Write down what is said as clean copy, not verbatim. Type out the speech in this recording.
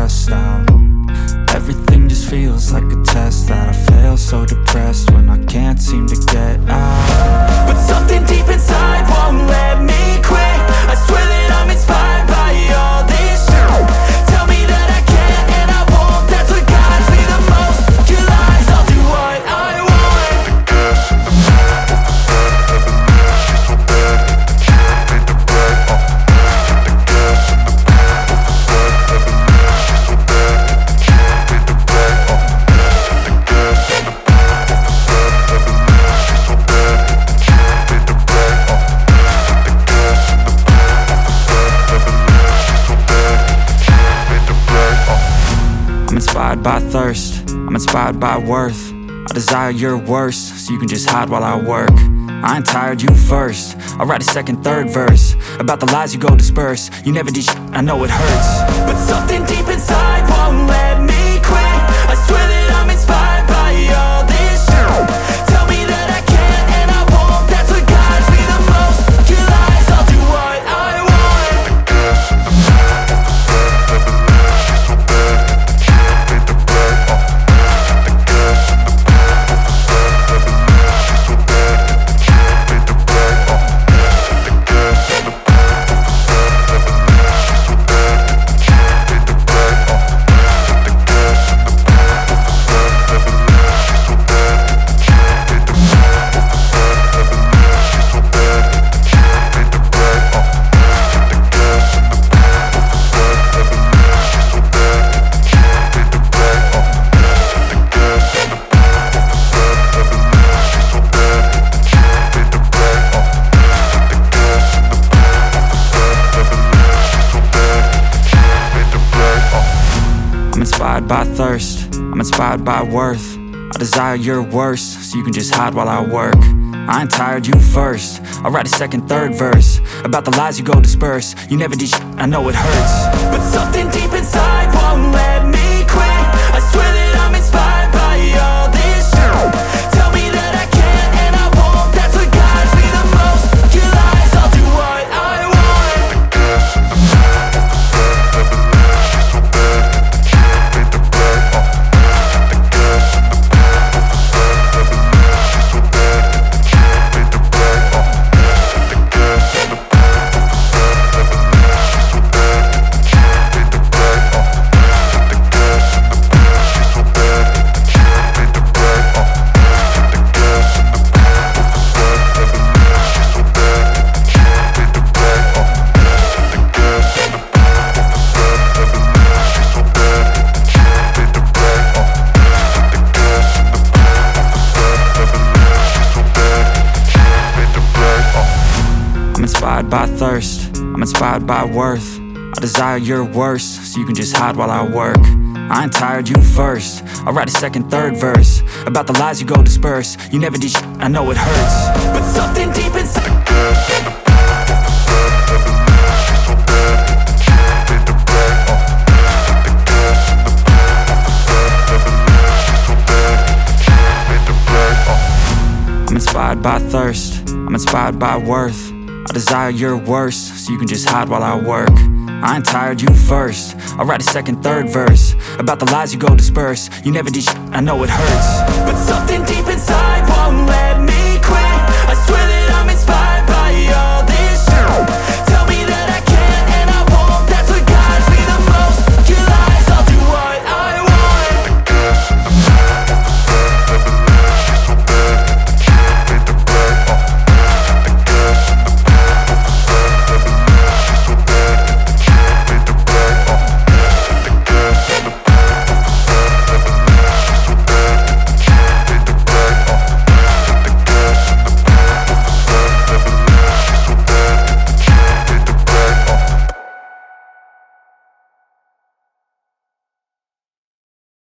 stressed out. Everything just feels like a test that I fail, so depressed when I can't seem to get out. But something deep inside won't let me quit. I swear that I'm inspired by all this shit. Tell me that I can't and I won't. That's what guides me the most. Your lies, I'll do what I want. Inspired by thirst, I'm inspired by worth. I desire your worst, so you can just hide while I work. I ain't tired, you first. I'll write a second, third verse about the lies you go disperse. You never did shit, I know it hurts. But something deep inside won't let me quit. I swear that I'm inspired by all this shit. Tell me that I can't and I won't. That's what guides me the most. Your lies, I'll do what I want. I'm inspired by thirst, I'm inspired by worth. I desire your worst, so you can just hide while I work. I ain't tired, you first. I'll write a second, third verse about the lies you go disperse. You never did shit, I know it hurts. But something deep inside won't let me quit. I swear that I'm inspired by all this shit. Tell me that I can't and I won't. That's what guides me the most. Your lies, I'll do what I want. I'm inspired by thirst, I'm inspired by worth. I desire your worst, so you can just hide while I work. I ain't tired, you first. I'll write a second, third verse about the lies you go disperse. You never did shit, I know it hurts. But something deep inside. I'm inspired by thirst, I'm inspired by worth. I desire your worst, so you can just hide while I work. I ain't tired, you first. I'll write a second, third verse about the lies you go disperse. You never did shit, I know it hurts. But something deep inside won't let me